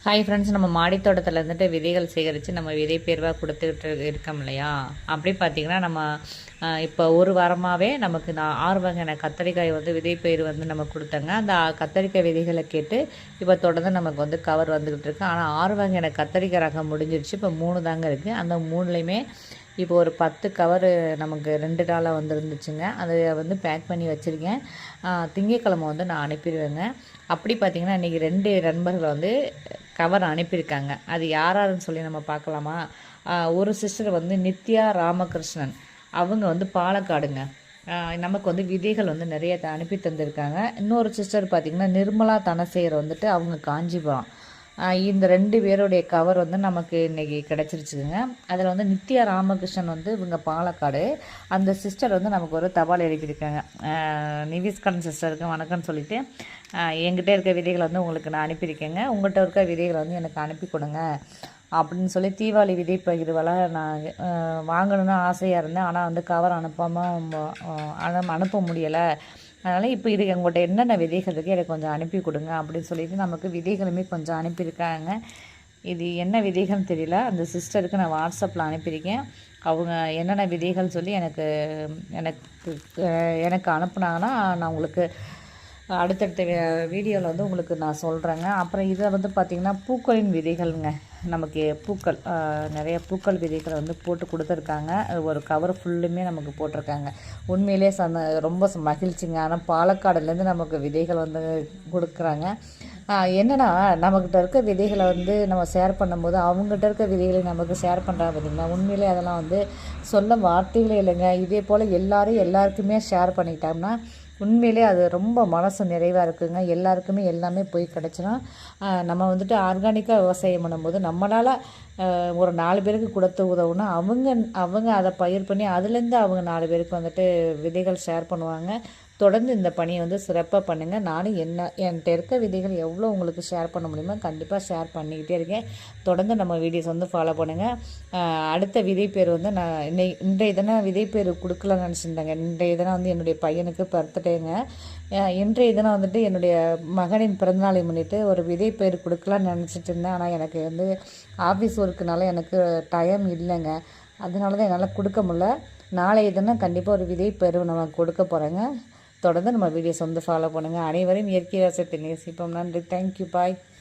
Hi friends, நம்ம மாடித்தோட்டத்தில் இருந்துட்டு விதைகள் சேகரித்து நம்ம விதை பேர்வாக கொடுத்துக்கிட்டு இருக்கோம் இல்லையா? அப்படி பார்த்திங்கன்னா நம்ம இப்போ ஒரு வாரமாகவே நமக்கு நான் 6 வகையான கத்தரிக்காய் விதை பயிர் நம்ம கொடுத்தேங்க. அந்த கத்தரிக்காய் விதைகளை கேட்டு இப்போ தொடர்ந்து நமக்கு கவர் வந்துக்கிட்டு இருக்கு. ஆனால் 6 வகையான கத்தரிக்காய் ரகம் முடிஞ்சிருச்சு. இப்போ 3 தாங்க இருக்குது. அந்த 3லையுமே இப்போ ஒரு 10 கவரு நமக்கு 2 நாளாக வந்துருந்துச்சுங்க. அதை பேக் பண்ணி வச்சுருக்கேன். திங்கட்கிழமை நான் அனுப்பிடுவேங்க. அப்படி பார்த்திங்கன்னா இன்றைக்கி 2 நண்பர்கள் கவர் அனுப்பியிருக்காங்க. அது யாருன்னு சொல்லி நம்ம பார்க்கலாமா? ஒரு சிஸ்டர் நித்யா ராமகிருஷ்ணன், அவங்க பாலக்காடுங்க. நமக்கு விதைகள் நிறைய அனுப்பி தந்திருக்காங்க. இன்னொரு சிஸ்டர் பார்த்திங்கன்னா நிர்மலா தனசேகர் அவங்க காஞ்சிபுரம். இந்த 2 பேருடைய கவர் நமக்கு இன்றைக்கி கிடச்சிருச்சுங்க. அதில் நித்யா ராமகிருஷ்ணன் இவங்க பாலக்காடு. அந்த சிஸ்டர் நமக்கு ஒரு தபால் எழுப்பியிருக்காங்க. நிவிஸ்கரன் சிஸ்டருக்கு வணக்கம்னு சொல்லிவிட்டு என்கிட்ட இருக்க விதைகளை உங்களுக்கு நான் அனுப்பியிருக்கேங்க. உங்கள்கிட்ட இருக்க விதைகளை எனக்கு அனுப்பி கொடுங்க அப்படின்னு சொல்லி தீபாவளி விதை பகிர்வலை நான் வாங்கணுன்னு ஆசையாக இருந்தேன். ஆனால் கவர் அனுப்ப முடியலை. அதனால் இப்போ இது எங்கள்கிட்ட என்னென்ன விதைகள் இருக்குது எனக்கு கொஞ்சம் அனுப்பி கொடுங்க அப்படின்னு சொல்லிட்டு நமக்கு விதைகளுமே கொஞ்சம் அனுப்பியிருக்காங்க. இது என்ன விதைகள்னு தெரியல. அந்த சிஸ்டருக்கு நான் வாட்ஸ்அப்பில் அனுப்பியிருக்கேன். அவங்க என்னென்ன விதைகள் சொல்லி எனக்கு எனக்கு அனுப்புனாங்கன்னா நான் உங்களுக்கு அடுத்தடுத்த வீடியோவில் உங்களுக்கு நான் சொல்கிறேங்க. அப்புறம் இதில் பார்த்திங்கன்னா பூக்களின் விதைகள்ங்க. நமக்கு பூக்கள் நிறைய பூக்கள் விதைகளை போட்டு கொடுத்துருக்காங்க. ஒரு கவர் ஃபுல்லுமே நமக்கு போட்டிருக்காங்க. உண்மையிலே ரொம்ப மகிழ்ச்சிங்க. ஆனால் பாலக்காடுலேருந்து நமக்கு விதைகள் கொடுக்குறாங்க. என்னென்னா நம்மக்கிட்ட இருக்க விதைகளை நம்ம ஷேர் பண்ணும்போது அவங்ககிட்ட இருக்க விதைகளை நமக்கு ஷேர் பண்ணுறாங்க பார்த்திங்களா? உண்மையிலே அதெல்லாம் சொல்ல வார்த்தைகளே இல்லைங்க. இதே போல் எல்லாருக்குமே ஷேர் பண்ணிக்கிட்டோம்னா உண்மையிலே அது ரொம்ப மனசு நிறைவாக இருக்குங்க. எல்லாருக்குமே எல்லாமே போய் கிடச்சினா நம்ம ஆர்கானிக்காக விவசாயம் பண்ணும்போது நம்மளால் ஒரு 4 பேருக்கு கொடுத்து உதவுனா அவங்க அதை பயிர் பண்ணி அதுலேருந்து அவங்க 4 பேருக்கு விதைகள் ஷேர் பண்ணுவாங்க. தொடர்ந்து இந்த பணியை சிறப்பாக பண்ணுங்கள். நானும் என்கிட்ட இருக்க விதைகள் எவ்வளோ உங்களுக்கு ஷேர் பண்ண முடியுமோ கண்டிப்பாக ஷேர் பண்ணிக்கிட்டே இருக்கேன். தொடர்ந்து நம்ம வீடியோஸ் ஃபாலோ பண்ணுங்கள். அடுத்த விதை பேர் நான் இன்றைய தினம் விதை பேர் கொடுக்கலான்னு நினச்சிருந்தேங்க. இன்றைய தினம் என்னுடைய பையனுக்கு பர்த்டேங்க. இன்றைய தினம் என்னுடைய மகனின் பிறந்தநாளை முன்னிட்டு ஒரு விதை பேர் கொடுக்கலான்னு நினச்சிட்டு இருந்தேன். ஆனால் எனக்கு ஆஃபீஸ் ஒர்க்குனால எனக்கு டைம் இல்லைங்க. அதனால தான் என்னால் கொடுக்க முடியல. நாளைய தினம் கண்டிப்பாக ஒரு விதை பேர் நம்ம கொடுக்க போகிறேங்க. தொடர்ந்து நம்ம வீடியோஸ் ஃபாலோ பண்ணுங்கள். அனைவரும் இயற்கை விவசாயத்தை நேசிப்போம். நன்றி. தேங்க்யூ. பாய்.